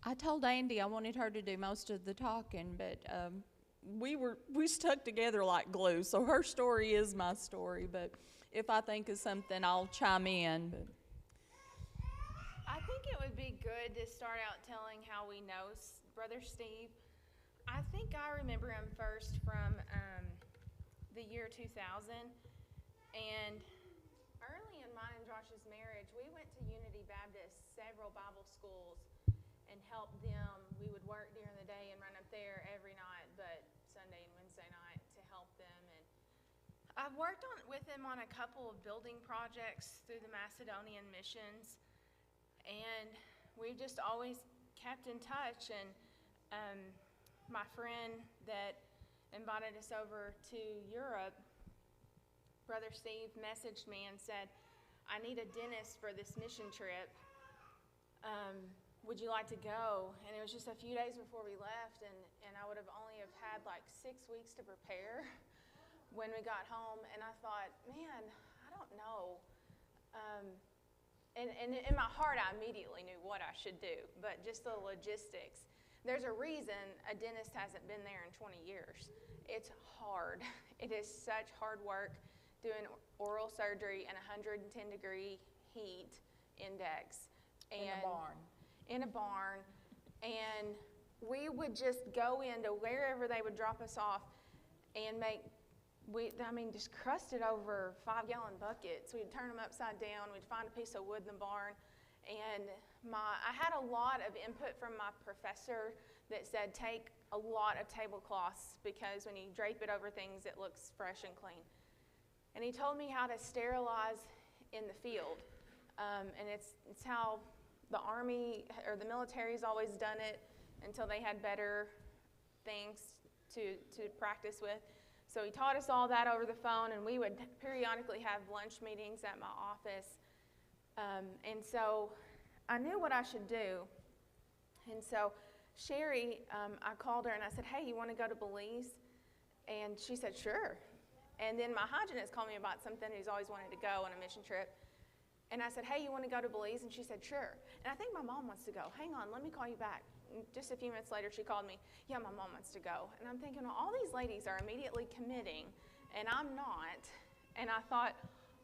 I told Andy I wanted her to do most of the talking, but we stuck together like glue. So her story is my story, but if I think of something, I'll chime in. But I think it would be good to start out telling how we know Brother Steve. I think I remember him first from the year 2000, and early in mine and Josh's marriage, we went to Unity Baptist, several Bible schools, and helped them. We would work during the day and run up there every night, but Sunday and Wednesday night to help them. And I've worked with him on a couple of building projects through the Macedonian missions, and we've just always kept in touch. And my friend that invited us over to Europe, Brother Steve, messaged me and said, I need a dentist for this mission trip. Would you like to go? And it was just a few days before we left, and I would have only have had like 6 weeks to prepare when we got home. And I thought, man, I don't know. And in my heart, I immediately knew what I should do, but just the logistics. There's a reason a dentist hasn't been there in 20 years. It's hard. It is such hard work doing oral surgery in 110-degree heat index. in a barn. In a barn. And we would just go into wherever they would drop us off and just crust it over 5-gallon buckets. We'd turn them upside down. We'd find a piece of wood in the barn. And I had a lot of input from my professor that said take a lot of tablecloths because when you drape it over things, it looks fresh and clean. And he told me how to sterilize in the field. And it's how the Army or the military's always done it until they had better things to practice with. So he taught us all that over the phone, and we would periodically have lunch meetings at my office. And so I knew what I should do. And so Sherry, I called her and I said, hey, you want to go to Belize? And she said, sure. And then my hygienist called me about something. He's always wanted to go on a mission trip. And I said, hey, you want to go to Belize? And she said, sure. And I think my mom wants to go. Hang on, let me call you back. And just a few minutes later, she called me. Yeah, my mom wants to go. And I'm thinking, well, all these ladies are immediately committing, and I'm not. And I thought,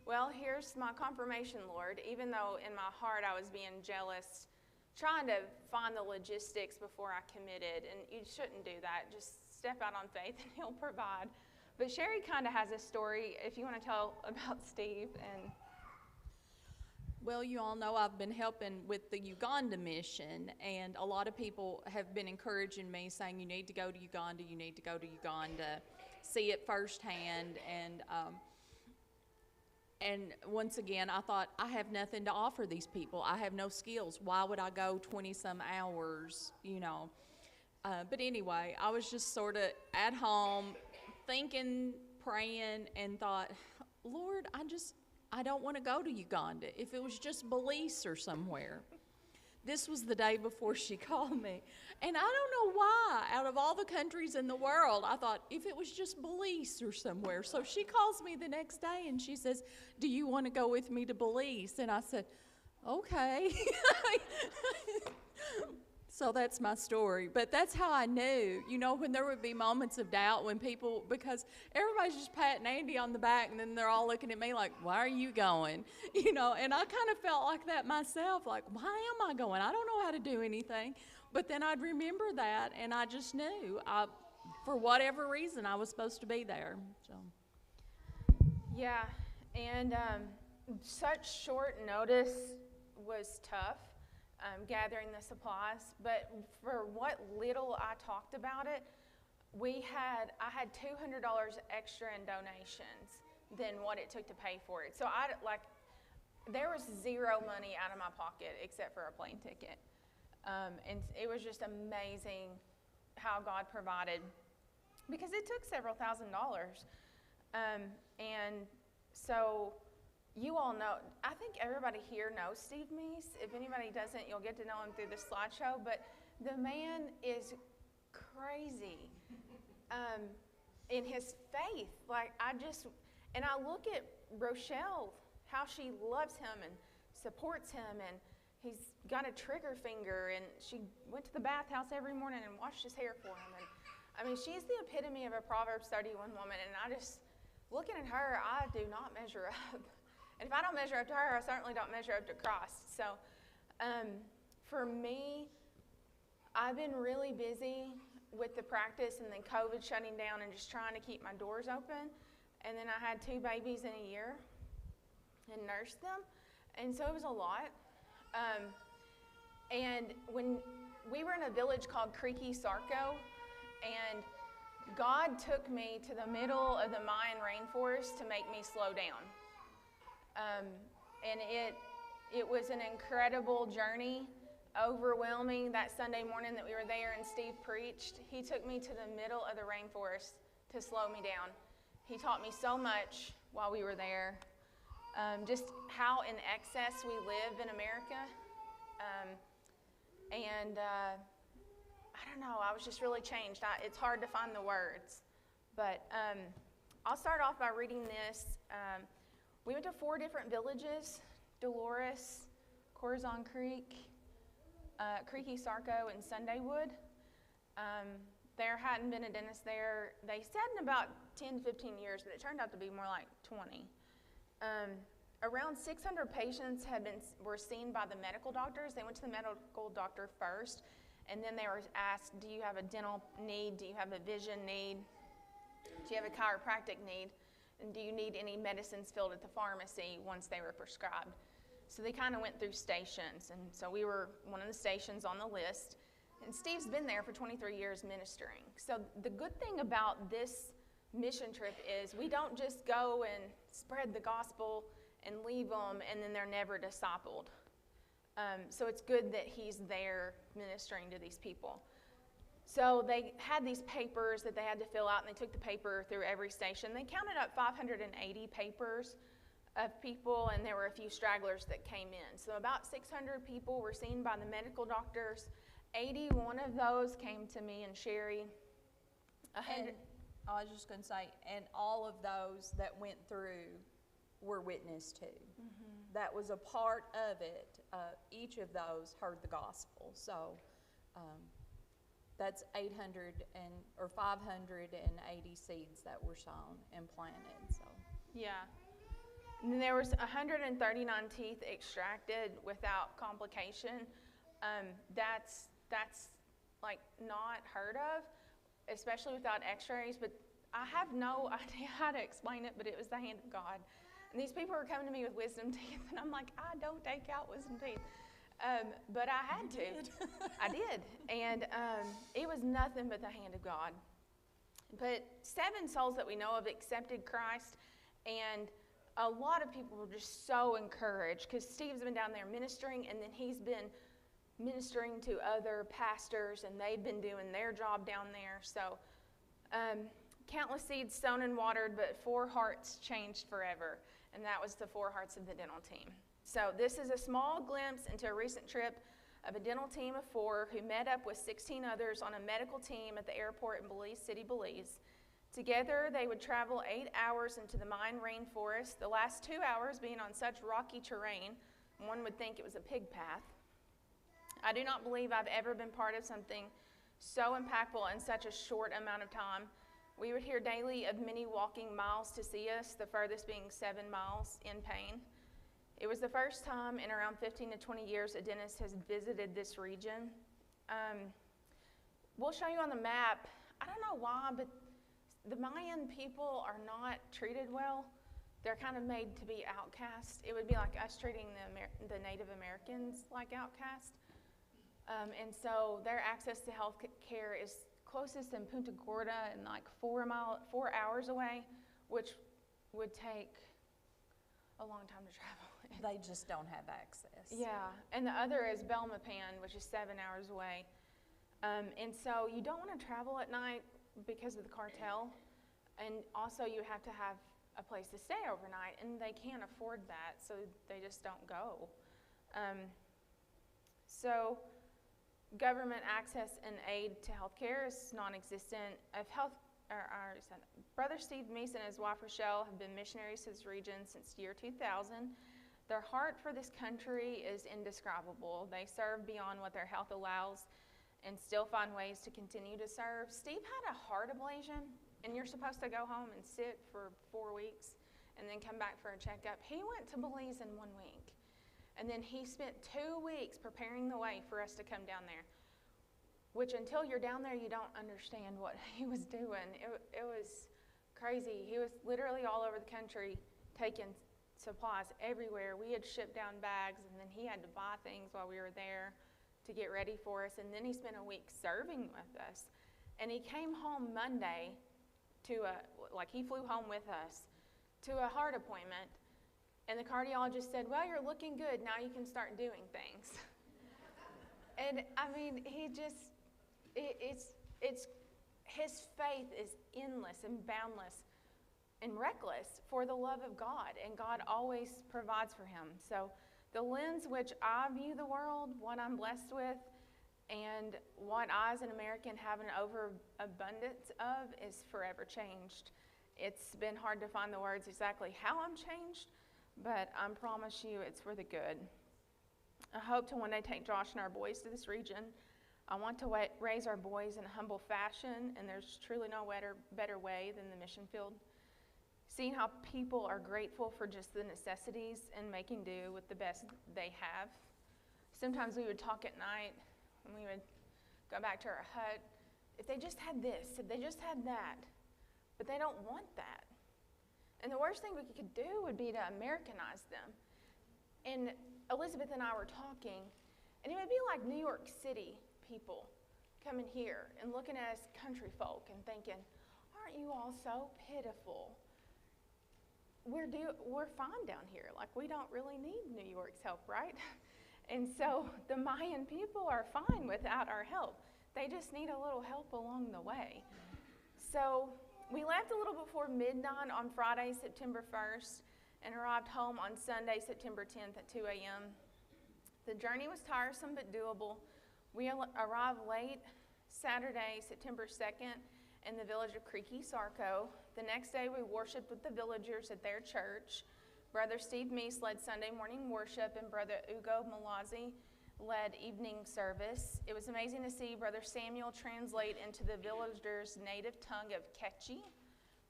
well, here's my confirmation, Lord, even though in my heart I was being jealous, trying to find the logistics before I committed. And you shouldn't do that. Just step out on faith, and he'll provide. But Sherry kind of has a story, if you want to tell about Steve. Well, you all know I've been helping with the Uganda mission, and a lot of people have been encouraging me, saying you need to go to Uganda, you need to go to Uganda, see it firsthand. And once again, I thought, I have nothing to offer these people. I have no skills. Why would I go 20-some hours, But anyway, I was just sort of at home thinking, praying, and thought, Lord, I don't want to go to Uganda. If it was just Belize or somewhere. This was the day before she called me. And I don't know why, out of all the countries in the world, I thought, if it was just Belize or somewhere. So she calls me the next day and she says, do you want to go with me to Belize? And I said, okay. So that's my story. But that's how I knew, when there would be moments of doubt when people, because everybody's just patting Andy on the back and then they're all looking at me like, why are you going? And I kind of felt like that myself, like, why am I going? I don't know how to do anything. But then I'd remember that and I just knew, for whatever reason, I was supposed to be there. So. Yeah, and such short notice was tough. Gathering the supplies, but for what little I talked about it, I had $200 extra in donations than what it took to pay for it. So there was zero money out of my pocket except for a plane ticket, and it was just amazing how God provided, because it took several $1,000s, and so. You all know, I think everybody here knows Steve Meese. If anybody doesn't, you'll get to know him through the slideshow. But the man is crazy in his faith. And I look at Rochelle, how she loves him and supports him. And he's got a trigger finger, and she went to the bathhouse every morning and washed his hair for him. And I mean, she's the epitome of a Proverbs 31 woman, and I just, looking at her, I do not measure up. And if I don't measure up to her, I certainly don't measure up to Christ. So for me, I've been really busy with the practice and then COVID shutting down and just trying to keep my doors open. And then I had 2 babies in a year and nursed them. And so it was a lot. And when we were in a village called Creaky Sarko, and God took me to the middle of the Mayan rainforest to make me slow down. And it was an incredible journey, overwhelming. That Sunday morning that we were there and Steve preached, he took me to the middle of the rainforest to slow me down. He taught me so much while we were there. Just how in excess we live in America. I don't know, I was just really changed. It's hard to find the words. But I'll start off by reading this. We went to 4 different villages: Dolores, Corazon Creek, Creaky Sarko, and Sundaywood. There hadn't been a dentist there, they said, in about 10 to 15 years, but it turned out to be more like 20. Around 600 patients were seen by the medical doctors. They went to the medical doctor first, and then they were asked, do you have a dental need? Do you have a vision need? Do you have a chiropractic need? And do you need any medicines filled at the pharmacy once they were prescribed? So they kind of went through stations, and so we were one of the stations on the list. And Steve's been there for 23 years ministering. So the good thing about this mission trip is we don't just go and spread the gospel and leave them, and then they're never discipled. So it's good that he's there ministering to these people. So they had these papers that they had to fill out, and they took the paper through every station. They counted up 580 papers of people, and there were a few stragglers that came in. So about 600 people were seen by the medical doctors. 81 of those came to me and Sherry. And I was just going to say, and all of those that went through were witnessed to. Mm-hmm. That was a part of it. Each of those heard the gospel. So that's 580 seeds that were sown and planted. So yeah. And there was 139 teeth extracted without complication. That's like not heard of, especially without x-rays, but I have no idea how to explain it, but it was the hand of God. And these people were coming to me with wisdom teeth, and I'm like, I don't take out wisdom teeth. But I had to. I did. And it was nothing but the hand of God. But 7 souls that we know of accepted Christ, and a lot of people were just so encouraged because Steve's been down there ministering, and then he's been ministering to other pastors, and they've been doing their job down there. So countless seeds sown and watered, but 4 hearts changed forever, and that was the 4 hearts of the dental team. So this is a small glimpse into a recent trip of a dental team of 4 who met up with 16 others on a medical team at the airport in Belize City, Belize. Together, they would travel 8 hours into the Mayan rainforest, the last 2 hours being on such rocky terrain, one would think it was a pig path. I do not believe I've ever been part of something so impactful in such a short amount of time. We would hear daily of many walking miles to see us, the furthest being 7 miles in pain. It was the first time in around 15 to 20 years a dentist has visited this region. We'll show you on the map. I don't know why, but the Mayan people are not treated well. They're kind of made to be outcast. It would be like us treating the Native Americans like outcast. And so their access to health care is closest in Punta Gorda and like 4 hours away, which would take a long time to travel. They just don't have access. Yeah, and the other is Belmopan, which is 7 hours away. And so you don't want to travel at night because of the cartel, and also you have to have a place to stay overnight, and they can't afford that, so they just don't go. So government access and aid to health care is non-existent. Brother Steve Meese and his wife Rochelle have been missionaries to this region since the year 2000. Their heart for this country is indescribable. They serve beyond what their health allows and still find ways to continue to serve. Steve had a heart ablation, and you're supposed to go home and sit for 4 weeks and then come back for a checkup. He went to Belize in 1 week, and then he spent 2 weeks preparing the way for us to come down there, which until you're down there, you don't understand what he was doing. It was crazy. He was literally all over the country taking supplies everywhere. We had shipped down bags, and then he had to buy things while we were there to get ready for us. And then he spent a week serving with us. And he came home Monday he flew home with us to a heart appointment. And the cardiologist said, well, you're looking good. Now you can start doing things. And I mean, his faith is endless and boundless and reckless for the love of God, and God always provides for him. So the lens which I view the world, what I'm blessed with, and what I as an American have an overabundance of is forever changed. It's been hard to find the words exactly how I'm changed, but I promise you it's for the good. I hope to one day take Josh and our boys to this region. I want to raise our boys in a humble fashion, and there's truly no better way than the mission field. Seeing how people are grateful for just the necessities and making do with the best they have. Sometimes we would talk at night, and we would go back to our hut. If they just had this, if they just had that, but they don't want that. And the worst thing we could do would be to Americanize them. And Elizabeth and I were talking, and it would be like New York City people coming here and looking at us country folk and thinking, aren't you all so pitiful? We're fine down here. Like, we don't really need New York's help, right? And so the Mayan people are fine without our help. They just need a little help along the way. So we left a little before midnight on Friday, September 1st, and arrived home on Sunday, September 10th at 2 a.m. The journey was tiresome but doable. We arrived late Saturday, September 2nd, in the village of Creaky Sarko. The next day, we worshiped with the villagers at their church. Brother Steve Meese led Sunday morning worship, and Brother Ugo Malazzi led evening service. It was amazing to see Brother Samuel translate into the villagers' native tongue of Quechua.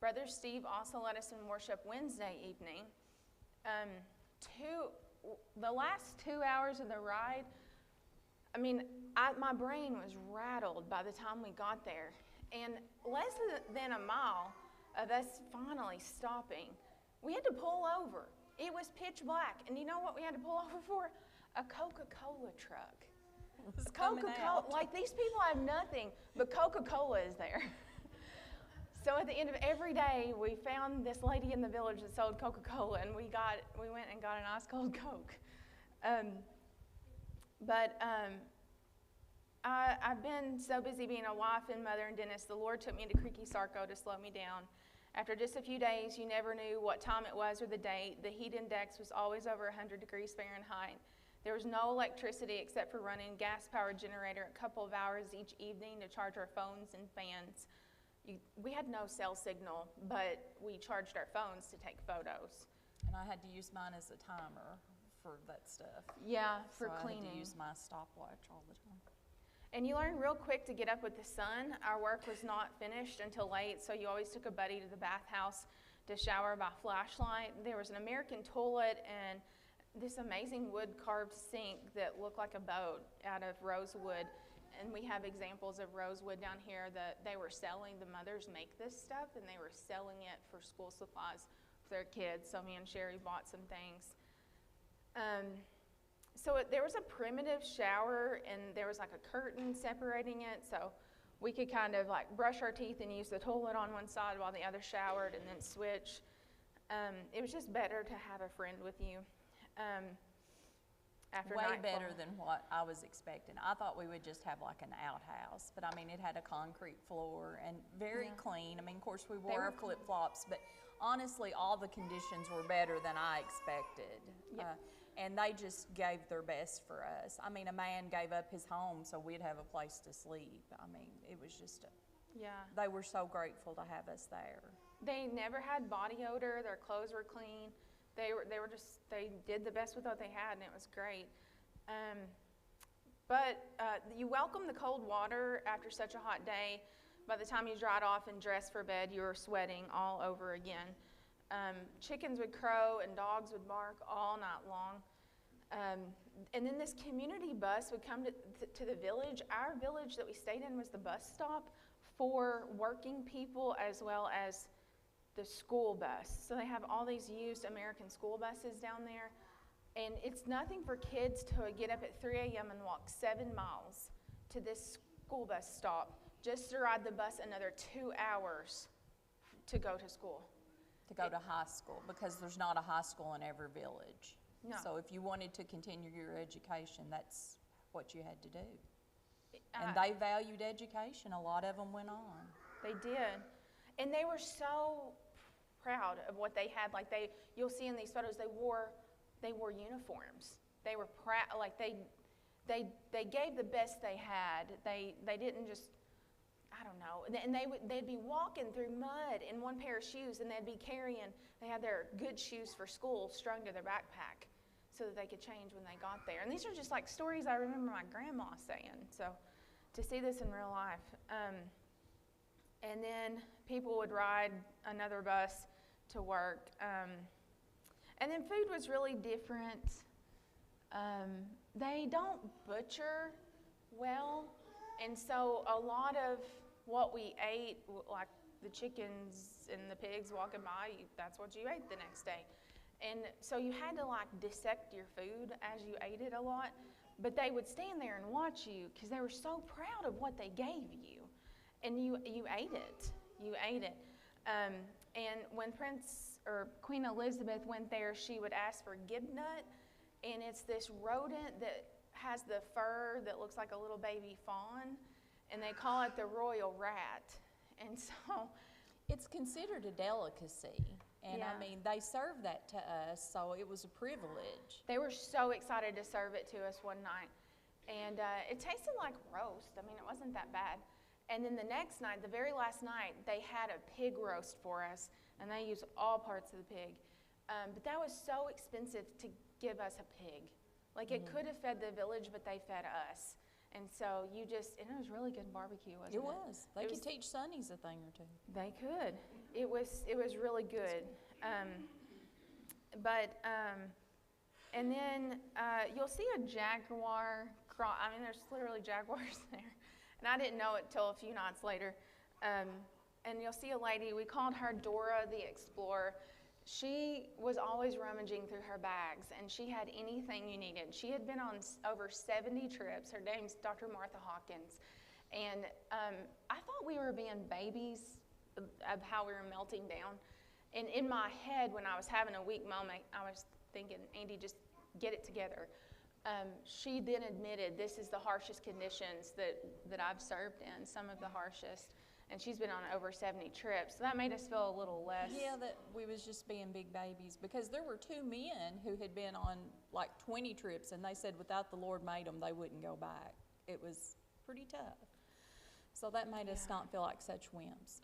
Brother Steve also led us in worship Wednesday evening. The last 2 hours of the ride, I mean, my brain was rattled by the time we got there. And less than a mile of us finally stopping, we had to pull over. It was pitch black. And you know what we had to pull over for? A Coca-Cola truck. Coca-Cola, like, these people have nothing, but Coca-Cola is there. So at the end of every day, we found this lady in the village that sold Coca-Cola, and we went and got an ice cold Coke. I've been so busy being a wife and mother and dentist, the Lord took me to Creaky Sarko to slow me down. After just a few days, you never knew what time it was or the date. The heat index was always over 100 degrees Fahrenheit. There was no electricity except for running gas-powered generator a couple of hours each evening to charge our phones and fans. We had no cell signal, but we charged our phones to take photos. And I had to use mine as a timer for that stuff. Yeah, for so cleaning. I had to use my stopwatch all the time. And you learn real quick to get up with the sun. Our work was not finished until late, so you always took a buddy to the bathhouse to shower by flashlight. There was an American toilet and this amazing wood-carved sink that looked like a boat out of rosewood. And we have examples of rosewood down here that they were selling. The mothers make this stuff, and they were selling it for school supplies for their kids. So me and Sherry bought some things. There was a primitive shower, and there was like a curtain separating it, so we could kind of like brush our teeth and use the toilet on one side while the other showered, and then switch. It was just better to have a friend with you. After Way nightfall. better than what I was expecting. I thought we would just have like an outhouse, but I mean, it had a concrete floor and very clean. I mean, of course, we wore our flip-flops, but honestly, all the conditions were better than I expected. Yep. And they just gave their best for us. I mean, a man gave up his home so we'd have a place to sleep. I mean, it was just they were so grateful to have us there. They never had body odor. Their clothes were clean. They did the best with what they had, and it was great. But you welcome the cold water after such a hot day. By the time you dried off and dressed for bed, you were sweating all over again. Chickens would crow and dogs would bark all night long. And then this community bus would come to the village. Our village that we stayed in was the bus stop for working people as well as the school bus. So they have all these used American school buses down there. And it's nothing for kids to get up at 3 a.m. and walk 7 miles to this school bus stop just to ride the bus another 2 hours to go to school. To go to high school, because there's not a high school in every village. No. So if you wanted to continue your education, that's what you had to do. And they valued education. A lot of them went on. They did. And they were so proud of what they had. Like you'll see in these photos, they wore uniforms. They were proud, like they gave the best they had. They didn't just, I don't know. And they'd be walking through mud in one pair of shoes, and they had their good shoes for school strung to their backpack so that they could change when they got there. And these are just like stories I remember my grandma saying. So to see this in real life. And then people would ride another bus to work. And then food was really different. They don't butcher well, and so a lot of what we ate, like the chickens and the pigs walking by, that's what you ate the next day. And so you had to like dissect your food as you ate it a lot, but they would stand there and watch you because they were so proud of what they gave you, and you ate it. You ate it. And when Queen Elizabeth went there, she would ask for gibnut, and it's this rodent that has the fur that looks like a little baby fawn, and they call it the royal rat. And so it's considered a delicacy. And yeah. I mean, they served that to us, so it was a privilege. They were so excited to serve it to us one night. And it tasted like roast. I mean, it wasn't that bad. And then the next night, the very last night, they had a pig roast for us, and they used all parts of the pig. But that was so expensive to give us a pig. Like, it could have fed the village, but they fed us. And so and it was really good barbecue, wasn't it? It was. They could teach Sonnies a thing or two. They could. It was really good. And then you'll see a jaguar. I mean, there's literally jaguars there. And I didn't know it till a few nights later. And you'll see a lady, we called her Dora the Explorer. She was always rummaging through her bags, and she had anything you needed. She had been on over 70 trips. Her name's Dr. Martha Hawkins. And I thought we were being babies of how we were melting down. And in my head, when I was having a weak moment, I was thinking, Andy, just get it together. She then admitted this is the harshest conditions that I've served in, some of the harshest. And she's been on over 70 trips. So that made us feel a little less. Yeah, that we was just being big babies, because there were 2 men who had been on like 20 trips, and they said without the Lord made them, they wouldn't go back. It was pretty tough. So that made us not feel like such wimps.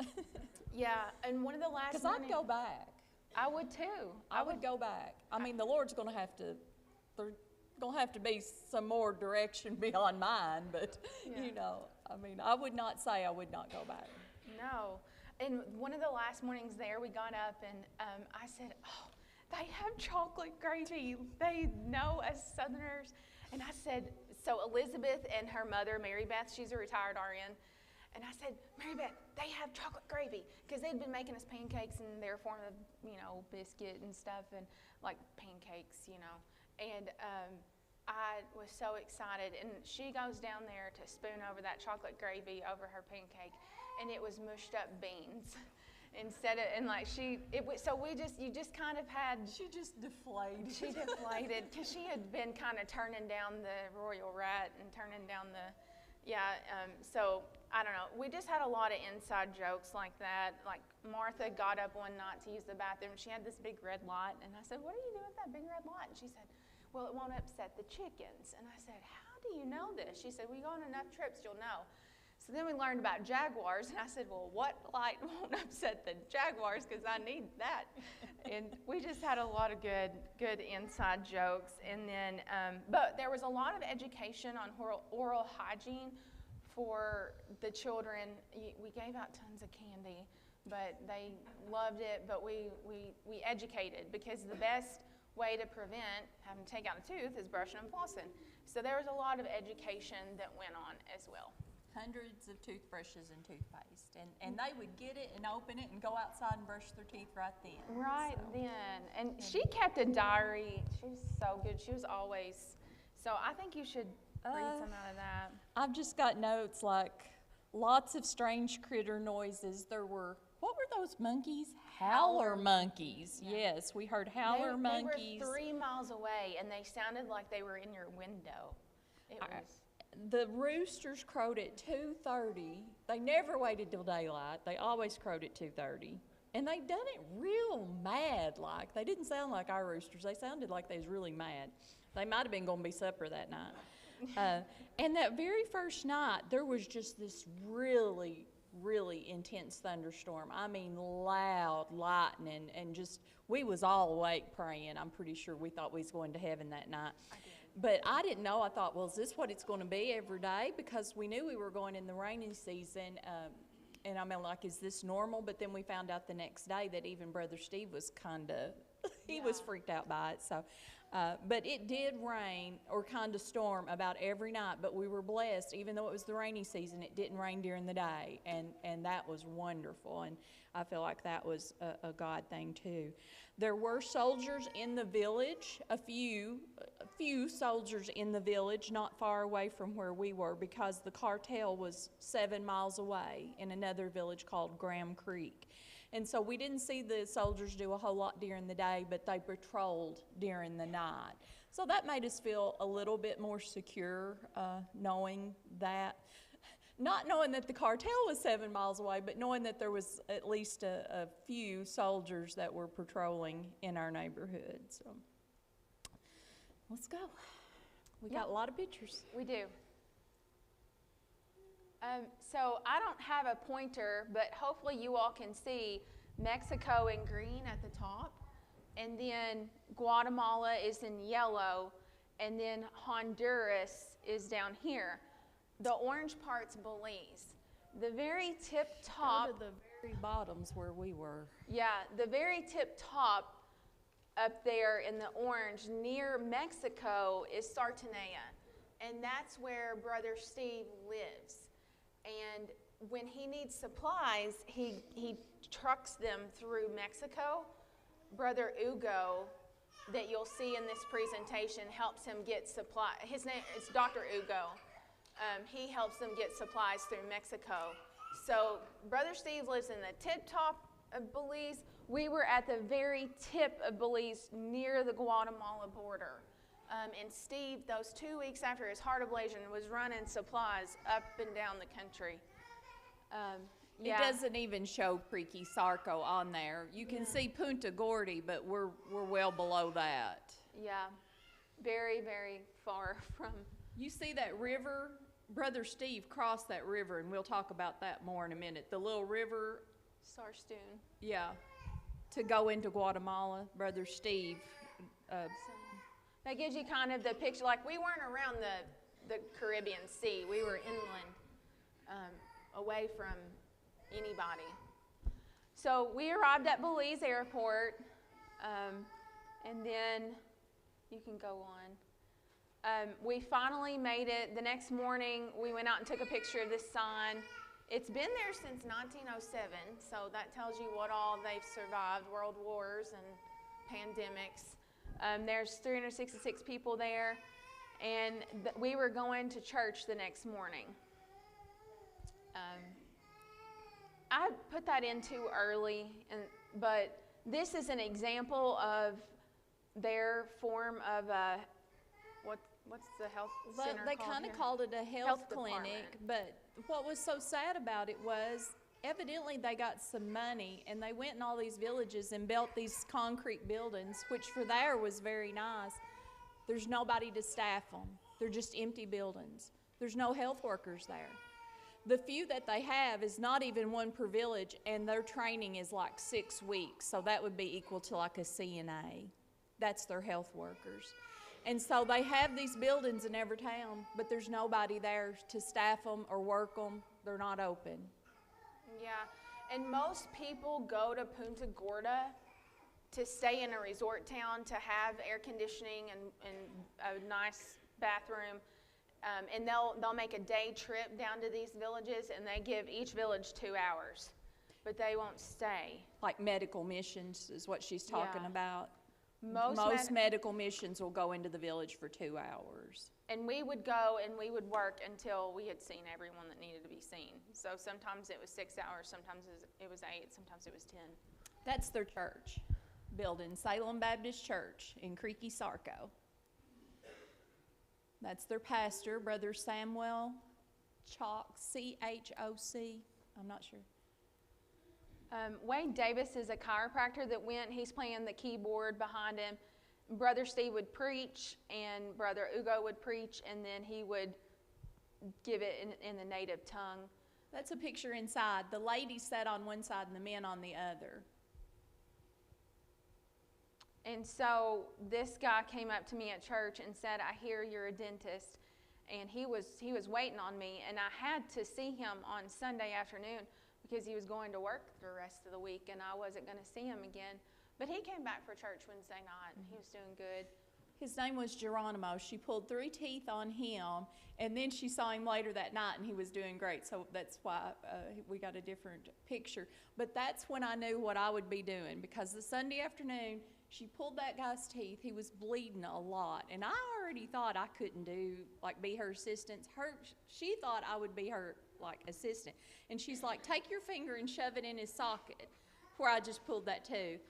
Yeah, and one of the last Because I'd go back. I would too. I would go back. I mean, the Lord's going to have to, there's going to have to be some more direction beyond mine, but, you know, I mean, I would not say I would not go back. No. And one of the last mornings there, we got up and I said, oh, they have chocolate gravy. They know us Southerners. And I said, so Elizabeth and her mother, Mary Beth, she's a retired RN. And I said, Mary Beth, they have chocolate gravy. Because they'd been making us pancakes in their form of, you know, biscuit and stuff, and like pancakes, you know. And I was so excited. And she goes down there to spoon over that chocolate gravy over her pancake, and it was mushed up beans. You just kind of had. She just deflated. She deflated because she had been kind of turning down the royal rat and turning down the, so I don't know. We just had a lot of inside jokes like that. Like Martha got up one night to use the bathroom. She had this big red light, and I said, "What are you doing with that big red light?" And she said, "Well, it won't upset the chickens." And I said, "How do you know this?" She said, "We go on enough trips, you'll know." So then we learned about jaguars, and I said, well, what light won't upset the jaguars, because I need that. And we just had a lot of good inside jokes. And then, but there was a lot of education on oral hygiene for the children. We gave out tons of candy, but they loved it. But we educated, because the best way to prevent having to take out a tooth is brushing and flossing. So there was a lot of education that went on as well. Hundreds of toothbrushes and toothpaste, and they would get it and open it and go outside and brush their teeth right then. Right then. And she kept a diary. She was so good. She was always, so I think you should read some out of that. I've just got notes like lots of strange critter noises. There were, what were those monkeys? Howler monkeys. Yeah. Yes, we heard howler monkeys. They were 3 miles away, and they sounded like they were in your window. It was. The roosters crowed at 2:30. They never waited till daylight. They always crowed at 2:30. And they done it real mad like. They didn't sound like our roosters. They sounded like they was really mad. They might have been going to be supper that night. And that very first night, there was just this really, really intense thunderstorm. I mean, loud lightning, and just, we was all awake praying. I'm pretty sure we thought we was going to heaven that night. But I didn't know. I thought, well, is this what it's going to be every day? Because we knew we were going in the rainy season. And I mean, like, is this normal? But then we found out the next day that even Brother Steve was kind of, he was freaked out by it. So, but it did rain or kind of storm about every night. But we were blessed, even though it was the rainy season, it didn't rain during the day. And that was wonderful. And I feel like that was a God thing too. There were soldiers in the village, a few soldiers in the village, not far away from where we were, because the cartel was 7 miles away in another village called Graham Creek. And so we didn't see the soldiers do a whole lot during the day, but they patrolled during the night. So that made us feel a little bit more secure, knowing that. Not knowing that the cartel was 7 miles away, but knowing that there was at least a few soldiers that were patrolling in our neighborhood. So let's go. We got a lot of pictures. We do. So I don't have a pointer, but hopefully you all can see Mexico in green at the top, and then Guatemala is in yellow, and then Honduras is down here. The orange part's Belize. The very tip top. Go to the very bottoms where we were. Yeah, the very tip top up there in the orange near Mexico is Sartenia. And that's where Brother Steve lives. And when he needs supplies, he trucks them through Mexico. Brother Ugo, that you'll see in this presentation, helps him get supplies. His name is Dr. Ugo. He helps them get supplies through Mexico. So Brother Steve lives in the tip top of Belize. We were at the very tip of Belize near the Guatemala border. And Steve, those 2 weeks after his heart ablation, was running supplies up and down the country. It doesn't even show Creaky Sarco on there. You can see Punta Gordy, but we're well below that. Yeah, very, very far from. You see that river? Brother Steve crossed that river, and we'll talk about that more in a minute. The little river. Sarstoon. Yeah, to go into Guatemala, Brother Steve. That gives you kind of the picture, like we weren't around the Caribbean Sea. We were inland, away from anybody. So we arrived at Belize Airport, and then you can go on. We finally made it. The next morning, we went out and took a picture of this sign. It's been there since 1907, so that tells you what all they've survived, world wars and pandemics. There's 366 people there, and we were going to church the next morning. I put that in too early, but this is an example of their form of what's the health center They called kind of here? called it a health clinic, department. but what was so sad about it was evidently they got some money and they went in all these villages and built these concrete buildings, which for there was very nice. There's nobody to staff them. They're just empty buildings. There's no health workers there. The few that they have is not even one per village, and their training is like 6 weeks. So that would be equal to like a CNA. That's their health workers. And so they have these buildings in every town, but there's nobody there to staff them or work them. They're not open. Yeah, and most people go to Punta Gorda to stay in a resort town, to have air conditioning and a nice bathroom. And they'll make a day trip down to these villages, and they give each village 2 hours, but they won't stay. Like medical missions is what she's talking about. Most medical missions will go into the village for 2 hours. And we would go and we would work until we had seen everyone that needed to be seen. So sometimes it was 6 hours, sometimes it was 8, sometimes it was 10. That's their church building, Salem Baptist Church in Creaky Sarco. That's their pastor, Brother Samuel Chalk, C-H-O-C. I'm not sure. Wade Davis is a chiropractor that went. He's playing the keyboard behind him. Brother Steve would preach, and Brother Ugo would preach, and then he would give it in the native tongue. That's a picture inside. The ladies sat on one side and the men on the other. And so this guy came up to me at church and said, "I hear you're a dentist." And he was waiting on me, and I had to see him on Sunday afternoon because he was going to work the rest of the week, and I wasn't going to see him again. But he came back for church Wednesday night, and he was doing good. His name was Geronimo. She pulled 3 teeth on him, and then she saw him later that night, and he was doing great. So that's why we got a different picture. But that's when I knew what I would be doing, because the Sunday afternoon, she pulled that guy's teeth. He was bleeding a lot, and I already thought I couldn't be her assistant. She thought I would be her, assistant. And she's like, "Take your finger and shove it in his socket," where I just pulled that tooth.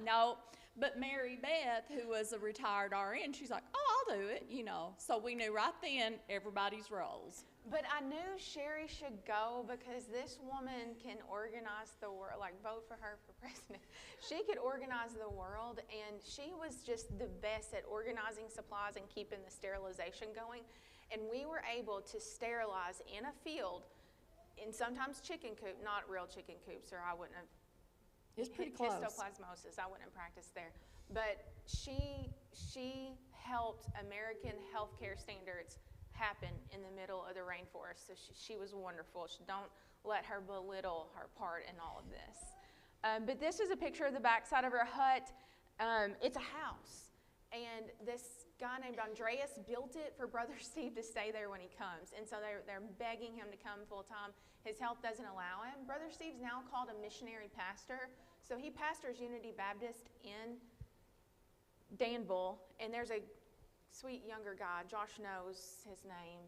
No, but Mary Beth, who was a retired RN, she's like, "Oh, I'll do it," So we knew right then everybody's roles. But I knew Sherry should go because this woman can organize the world, vote for her for president. She could organize the world, and she was just the best at organizing supplies and keeping the sterilization going. And we were able to sterilize in a field, and sometimes chicken coop, not real chicken coops, or I wouldn't have. It's pretty close. Histoplasmosis, I wouldn't have practiced there. But she helped American healthcare standards happen in the middle of the rainforest. So she was wonderful. Don't let her belittle her part in all of this. But this is a picture of the backside of her hut. It's a house. And this guy named Andreas built it for Brother Steve to stay there when he comes. And so they're begging him to come full time. His health doesn't allow him. Brother Steve's now called a missionary pastor. So he pastors Unity Baptist in Danville. And there's a sweet younger guy, Josh knows his name.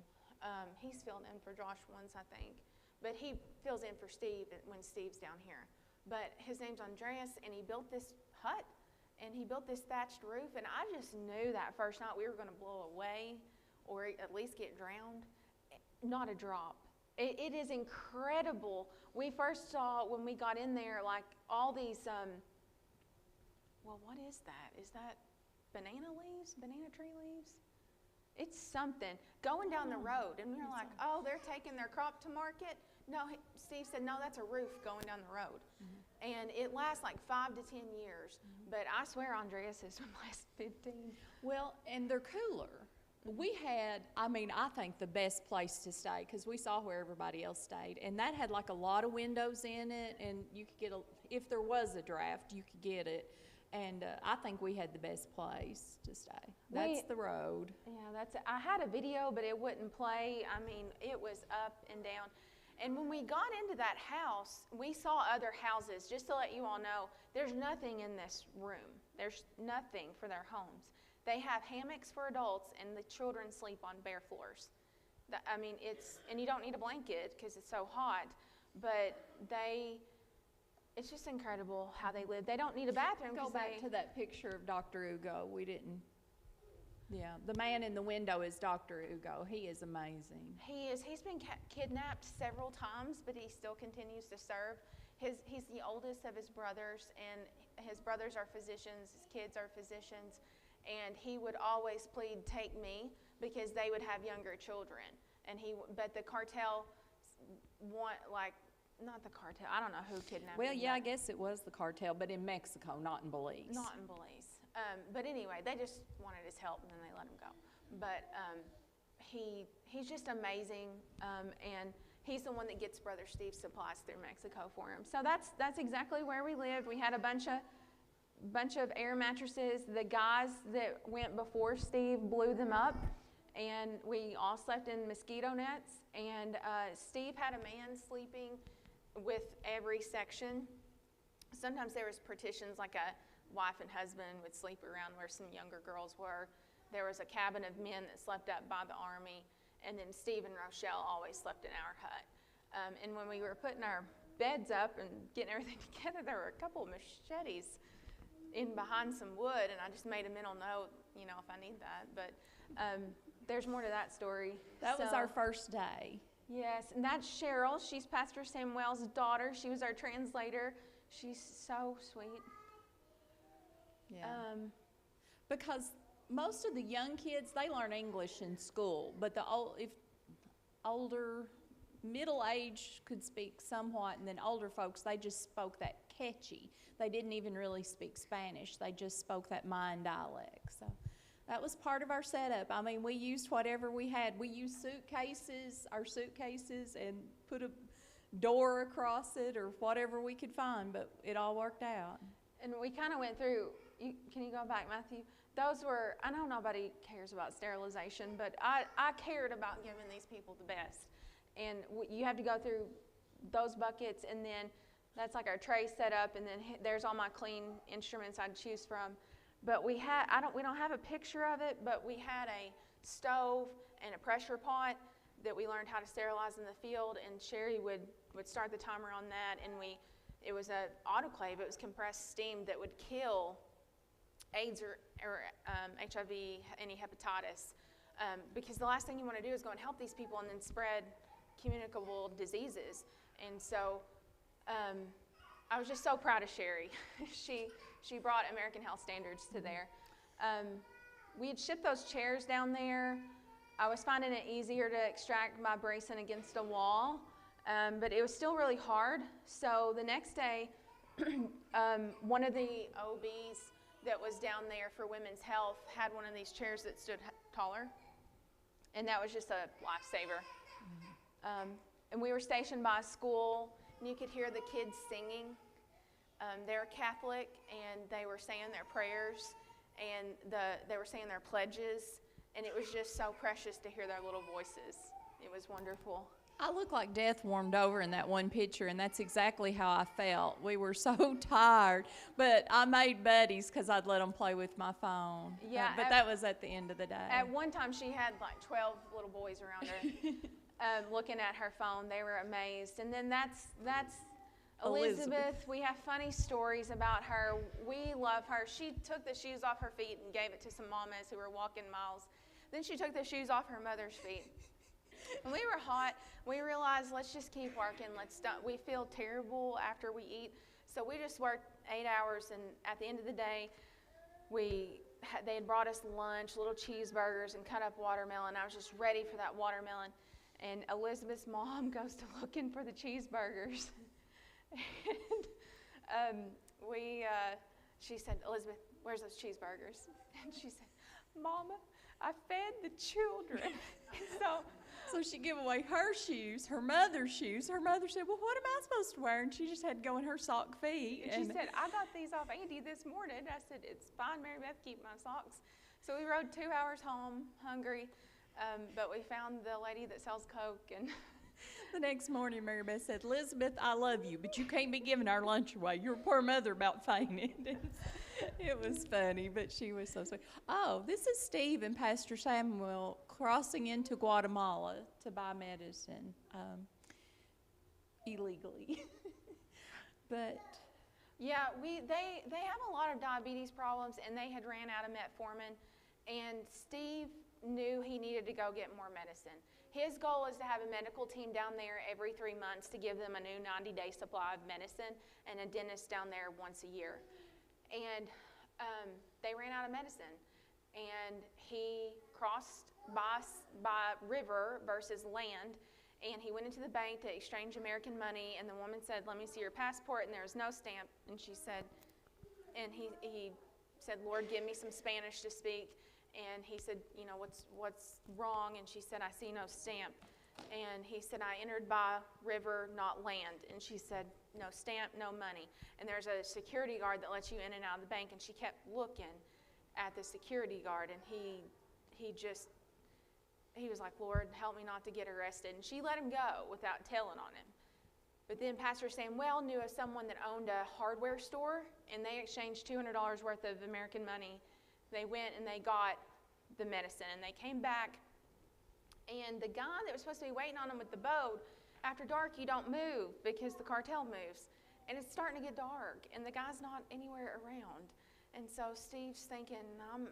He's filled in for Josh once, I think. But he fills in for Steve when Steve's down here. But his name's Andreas, and he built this hut, and he built this thatched roof. And I just knew that first night we were going to blow away or at least get drowned. Not a drop. It is incredible. We first saw, when we got in there, all these, what is that? Is that banana leaves? Banana tree leaves? It's something. Going down the road, and we were like, "Oh, they're taking their crop to market?" No, Steve said, "No, that's a roof going down the road." Mm-hmm. And it lasts 5 to 10 years. Mm-hmm. But I swear Andreas's would last 15. Well, and they're cooler. We had, I think, the best place to stay, because we saw where everybody else stayed. And that had a lot of windows in it, and you could get if there was a draft, you could get it. And I think we had the best place to stay. That's the road. Yeah, I had a video, but it wouldn't play. It was up and down. And when we got into that house, we saw other houses. Just to let you all know, there's nothing in this room. There's nothing for their homes. They have hammocks for adults, and the children sleep on bare floors. And you don't need a blanket because it's so hot, but it's just incredible how they live. They don't need a bathroom. Go back to that picture of Dr. Ugo. We didn't. Yeah, the man in the window is Dr. Ugo. He is amazing. He is. He's been kidnapped several times, but he still continues to serve. He's the oldest of his brothers, and his brothers are physicians. His kids are physicians, and he would always plead, "Take me," because they would have younger children. But the cartel not the cartel. I don't know who kidnapped him. Well, yeah, I guess it was the cartel, but in Mexico, not in Belize. Not in Belize. But anyway, they just wanted his help, and then they let him go. But he's just amazing, and he's the one that gets Brother Steve supplies through Mexico for him. So that's exactly where we lived. We had a bunch of air mattresses. The guys that went before Steve blew them up, and we all slept in mosquito nets. And Steve had a man sleeping with every section. Sometimes there was partitions, like a wife and husband would sleep around where some younger girls were. There was a cabin of men that slept up by the army, and then Steve and Rochelle always slept in our hut. And when we were putting our beds up and getting everything together, there were a couple of machetes in behind some wood, and I just made a mental note, if I need that. But there's more to that story. That was our first day. Yes, and that's Cheryl. She's Pastor Samuel's daughter. She was our translator. She's so sweet. Yeah. Because most of the young kids, they learn English in school, but if older, middle age could speak somewhat, and then older folks, they just spoke that catchy. They didn't even really speak Spanish. They just spoke that Mayan dialect. So that was part of our setup. I mean, we used whatever we had. We used our suitcases, and put a door across it or whatever we could find, but it all worked out. And we kind of went through, can you go back, Matthew? Those were, I know nobody cares about sterilization, but I cared about giving these people the best. And you have to go through those buckets, and then that's like our tray set up, and then there's all my clean instruments I'd choose from. But we don't have a picture of it, but we had a stove and a pressure pot that we learned how to sterilize in the field, and Sherry would start the timer on that, and it was an autoclave. It was compressed steam that would kill AIDS or HIV, any hepatitis, because the last thing you want to do is go and help these people and then spread communicable diseases. And so I was just so proud of Sherry. She brought American health standards to there. We had shipped those chairs down there. I was finding it easier to extract my bracing against a wall, but it was still really hard. So the next day, one of the OBs that was down there for women's health had one of these chairs that stood taller, and that was just a lifesaver. And we were stationed by a school, and you could hear the kids singing. They're Catholic, and they were saying their prayers, and they were saying their pledges, and it was just so precious to hear their little voices. It was wonderful. I look like death warmed over in that one picture, and that's exactly how I felt. We were so tired, but I made buddies because I'd let them play with my phone. Yeah, but that was at the end of the day. At one time, she had like 12 little boys around her looking at her phone. They were amazed. And then that's Elizabeth. We have funny stories about her. We love her. She took the shoes off her feet and gave it to some mamas who were walking miles. Then she took the shoes off her mother's feet. When we were hot, we realized, let's just keep working. We feel terrible after we eat. So we just worked 8 hours, and at the end of the day, they had brought us lunch, little cheeseburgers, and cut up watermelon. I was just ready for that watermelon. And Elizabeth's mom goes to looking for the cheeseburgers. And she said, "Elizabeth, where's those cheeseburgers?" And she said, "Mama, I fed the children." And so she gave away her shoes, her mother's shoes. Her mother said, "Well, what am I supposed to wear?" And she just had to go in her sock feet. She said, "I got these off Andy this morning." I said, "It's fine, Mary Beth, keep my socks." So we rode 2 hours home, hungry, but we found the lady that sells Coke. And the next morning, Mary Beth said, "Elizabeth, I love you, but you can't be giving our lunch away. Your poor mother about fainted." It was funny, but she was so sweet. Oh, this is Steve and Pastor Samuel crossing into Guatemala to buy medicine illegally. But yeah, they have a lot of diabetes problems, and they had ran out of metformin, and Steve knew he needed to go get more medicine. His goal is to have a medical team down there every 3 months to give them a new 90-day supply of medicine, and a dentist down there once a year. And they ran out of medicine. and he crossed by river versus land, and he went into the bank to exchange American money, and the woman said, "Let me see your passport," and there was no stamp, and she said, and he said, "Lord, give me some Spanish to speak," and he said, "You know, what's wrong?" And she said, "I see no stamp." And he said, "I entered by river, not land." And she said, "No stamp, no money." And there's a security guard that lets you in and out of the bank, and she kept looking at the security guard, and he was like, "Lord, help me not to get arrested." And she let him go without telling on him. But then Pastor Samuel knew of someone that owned a hardware store, and they exchanged $200 worth of American money. They went and they got the medicine, and they came back, and the guy that was supposed to be waiting on them with the boat, after dark you don't move because the cartel moves. And it's starting to get dark, and the guy's not anywhere around. And so Steve's thinking, I'm,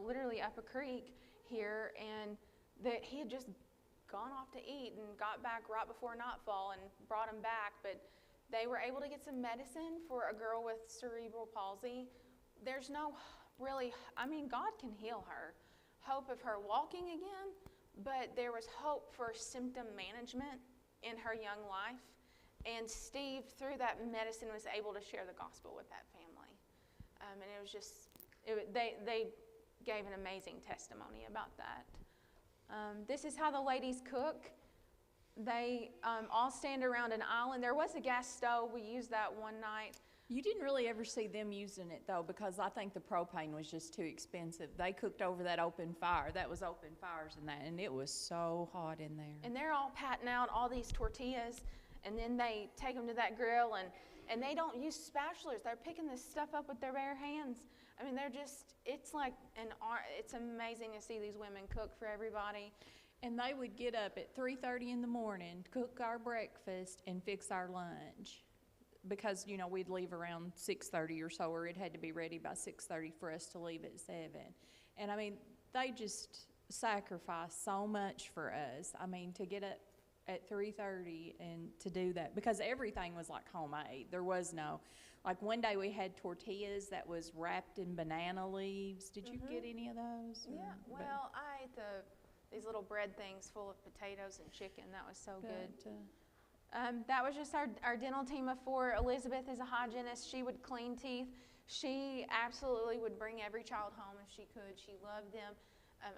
literally up a creek here, and that he had just gone off to eat and got back right before nightfall and brought him back. But they were able to get some medicine for a girl with cerebral palsy. There's no really, God can heal her. Hope of her walking again, but there was hope for symptom management in her young life. And Steve, through that medicine, was able to share the gospel with that family. And it was just, they gave an amazing testimony about that. This is how the ladies cook. They all stand around an island. There was a gas stove. We used that one night. You didn't really ever see them using it, though, because I think the propane was just too expensive. They cooked over that open fire. That was open fires and that, and it was so hot in there. And they're all patting out all these tortillas, and then they take them to that grill, and they don't use spatulas. They're picking this stuff up with their bare hands. They're just, it's like an art. It's amazing to see these women cook for everybody. And they would get up at 3:30 in the morning, cook our breakfast, and fix our lunch. Because, we'd leave around 6:30 or so, or it had to be ready by 6:30 for us to leave at 7. And, they just sacrificed so much for us. To get up at 3:30 and to do that, because everything was like homemade. There was no, like one day we had tortillas that was wrapped in banana leaves. Did you get any of those? Yeah, well, I ate these little bread things full of potatoes and chicken. That was so good. That was just our dental team of 4. Elizabeth is a hygienist. She would clean teeth. She absolutely would bring every child home if she could. She loved them.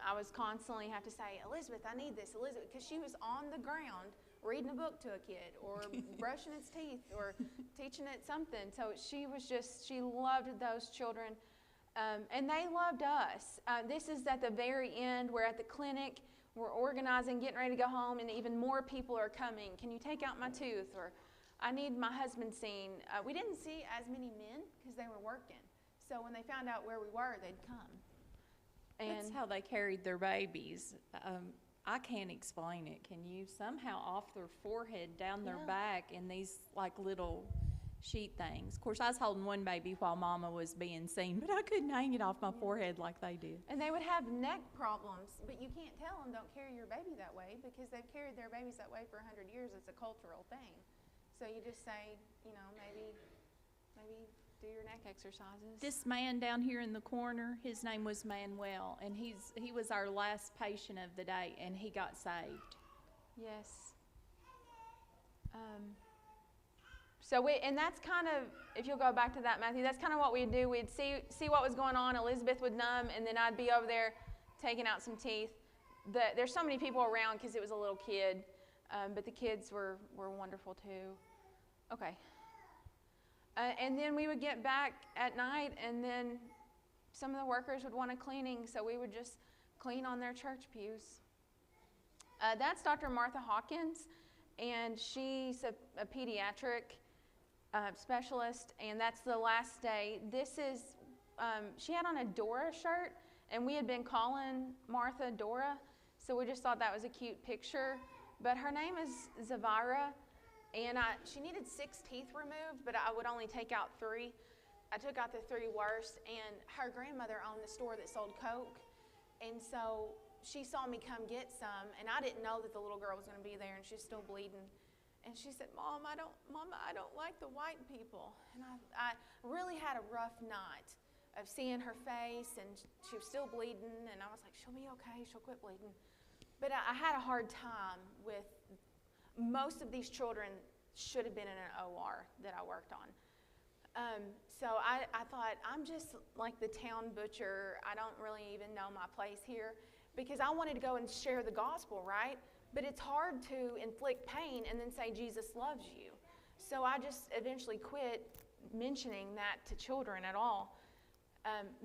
I was constantly have to say, "Elizabeth, I need this, Elizabeth," because she was on the ground reading a book to a kid or brushing its teeth or teaching it something. So she loved those children, and they loved us. This is at the very end. We're at the clinic. We're organizing, getting ready to go home, and even more people are coming. "Can you take out my tooth?" Or, "I need my husband seen." We didn't see as many men because they were working. So when they found out where we were, they'd come. And that's how they carried their babies. I can't explain it. Can you? Somehow off their forehead, down their back, in these like little sheet things. Of course, I was holding one baby while Mama was being seen, but I couldn't hang it off my forehead like they did. And they would have neck problems, but you can't tell them don't carry your baby that way because they've carried their babies that way for 100 years. It's a cultural thing. So you just say, maybe do your neck exercises. This man down here in the corner, his name was Manuel, and he was our last patient of the day, and he got saved. Yes. And that's kind of, if you'll go back to that, Matthew, that's kind of what we'd do. We'd see what was going on. Elizabeth would numb, and then I'd be over there taking out some teeth. There's so many people around because it was a little kid, but the kids were wonderful too. Okay. And then we would get back at night, and then some of the workers would want a cleaning, so we would just clean on their church pews. That's Dr. Martha Hawkins, and she's a pediatric specialist, and that's the last day. This is, she had on a Dora shirt, and we had been calling Martha Dora, so we just thought that was a cute picture. But her name is Zavira, and she needed 6 teeth removed, but I would only take out 3. I took out the 3 worst, and her grandmother owned the store that sold Coke, and so she saw me come get some, and I didn't know that the little girl was going to be there, and she's still bleeding. And she said, Mama, I don't like the white people. And I really had a rough night. of seeing her face, and she was still bleeding, and I was like, she'll be okay, she'll quit bleeding. But I had a hard time with, most of these children should have been in an OR that I worked on. So I thought, I'm just like the town butcher. I don't really even know my place here, because I wanted to go and share the gospel, right? But it's hard to inflict pain and then say Jesus loves you. So I just eventually quit mentioning that to children at all.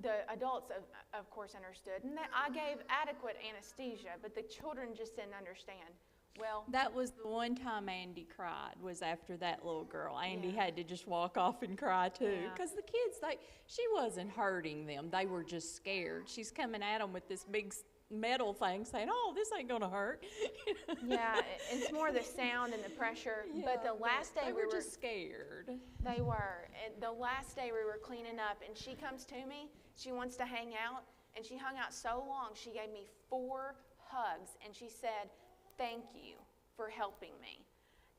The adults, of course, understood. And I gave adequate anesthesia, but the children just didn't understand. Well, That was the one time Andy cried, was after that little girl. Andy had to just walk off and cry too. Yeah. Because the kids, she wasn't hurting them. They were just scared. She's coming at them with this big metal thing saying, oh, this ain't going to hurt. yeah, it's more the sound and the pressure. But the last day they were just scared. They were. And the last day we were cleaning up, and she comes to me. She wants to hang out, and she hung out so long. She gave me 4 hugs, and she said, thank you for helping me.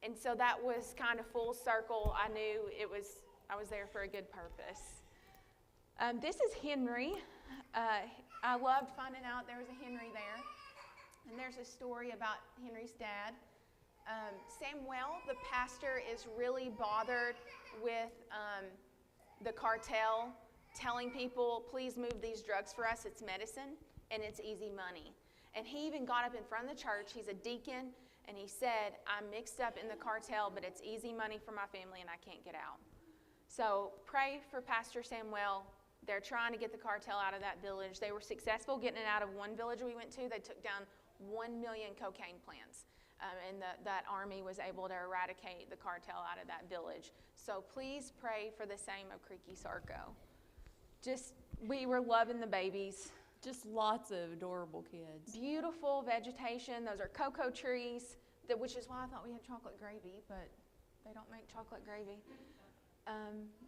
And so that was kind of full circle. I knew I was there for a good purpose. This is Henry. I loved finding out there was a Henry there. And there's a story about Henry's dad. Samuel, the pastor, is really bothered with the cartel telling people, please move these drugs for us. It's medicine and it's easy money. And he even got up in front of the church. He's a deacon, and he said, I'm mixed up in the cartel, but it's easy money for my family and I can't get out. So pray for Pastor Samuel. They're trying to get the cartel out of that village. They were successful getting it out of one village we went to. They took down 1 million cocaine plants. And that army was able to eradicate the cartel out of that village. So please pray for the same of Creaky Sarko. We were loving the babies. Just lots of adorable kids. Beautiful vegetation. Those are cocoa trees, which is why I thought we had chocolate gravy, but they don't make chocolate gravy.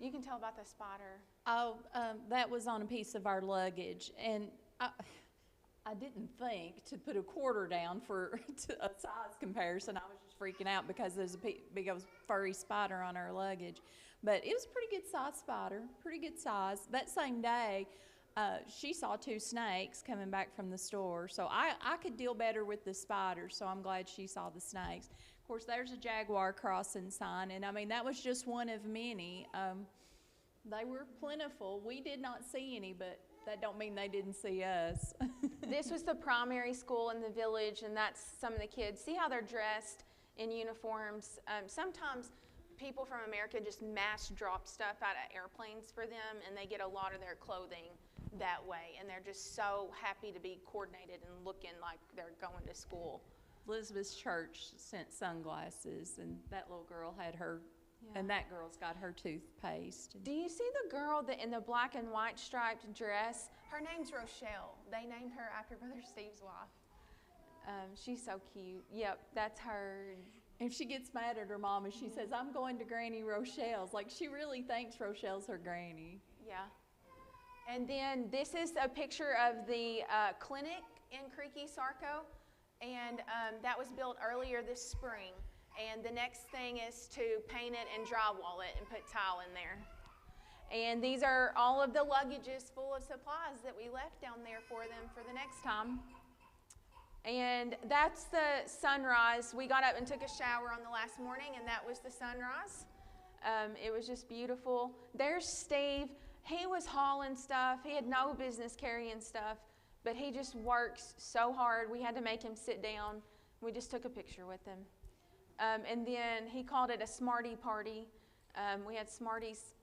You can tell about the spider. Oh, that was on a piece of our luggage, and I didn't think to put a quarter down for a size comparison. I was just freaking out because there's a big old furry spider on our luggage. But it was a pretty good size spider, pretty good size. That same day, she saw 2 snakes coming back from the store. So I could deal better with the spiders, so I'm glad she saw the snakes. Of course, there's a jaguar crossing sign, and I mean, that was just one of many. They were plentiful. We did not see any, but that don't mean they didn't see us. This was the primary school in the village, and that's some of the kids. See how they're dressed in uniforms? Sometimes people from America just mass drop stuff out of airplanes for them, and they get a lot of their clothing that way, and they're just so happy to be coordinated and looking like they're going to school. Elizabeth's church sent sunglasses, and that little girl had her, and that girl's got her toothpaste. Do you see the girl in the black and white striped dress? Her name's Rochelle. They named her after Brother Steve's wife. She's so cute. Yep, that's her. If she gets mad at her mom and she says, I'm going to Granny Rochelle's, like she really thinks Rochelle's her granny. Yeah. And then this is a picture of the clinic in Creaky Sarko, and that was built earlier this spring. And the next thing is to paint it and drywall it and put tile in there. And these are all of the luggages full of supplies that we left down there for them for the next time. And that's the sunrise. We got up and took a shower on the last morning, and that was the sunrise. It was just beautiful. There's Steve. He was hauling stuff. He had no business carrying stuff, but he just works so hard. We had to make him sit down. We just took a picture with him. And then he called it a Smartie party. We had Smarties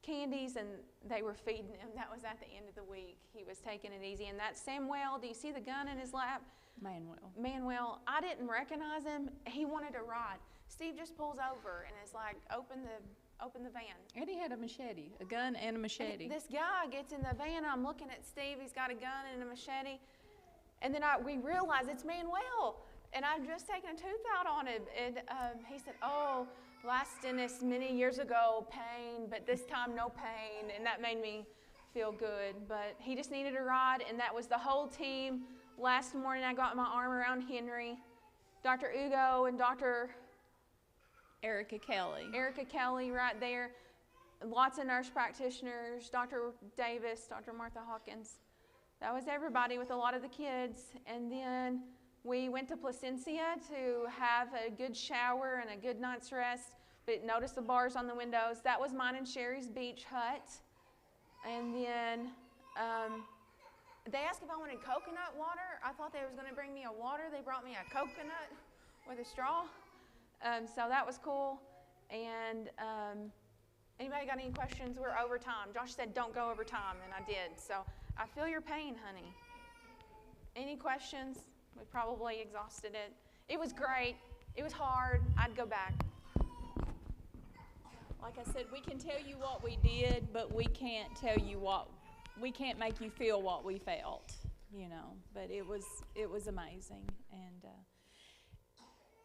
candies, and they were feeding him. That was at the end of the week. He was taking it easy. And that's Samuel. Do you see the gun in his lap? Manuel. I didn't recognize him. He wanted to ride. Steve just pulls over and is like, open the van. And he had a machete, a gun and a machete. And this guy gets in the van, and I'm looking at Steve. He's got a gun and a machete. And then we realize it's Manuel. And I've just taken a tooth out on him. And he said, oh, last dentist many years ago, pain, but this time no pain. And that made me feel good. But he just needed a ride, and that was the whole team. Last morning, I got my arm around Henry, Dr. Ugo, and Dr. Erica Kelly right there. lots of nurse practitioners, Dr. Davis, Dr. Martha Hawkins. That was everybody with a lot of the kids. And then we went to Placencia to have a good shower and a good night's rest. But notice the bars on the windows. That was mine and Sherry's beach hut. And then they asked if I wanted coconut water. I thought they was going to bring me a water. They brought me a coconut with a straw. So that was cool. And anybody got any questions? We're over time. Josh said don't go over time, and I did. So I feel your pain, honey. Any questions? We probably exhausted it. It was great. It was hard. I'd go back. Like I said, we can tell you what we did, but we can't tell you we can't make you feel what we felt, you know. But it was amazing. And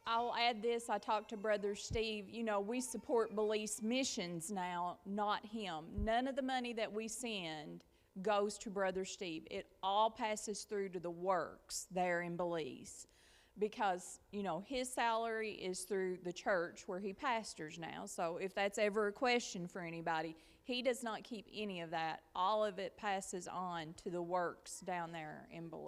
I'll add this. I talked to Brother Steve. You know, we support Belize missions now, not him. None of the money that we send goes to Brother Steve. It all passes through to the works there in Belize, because, you know, his salary is through the church where he pastors now. So if that's ever a question for anybody, he does not keep any of that. All of it passes on to the works down there in Belize.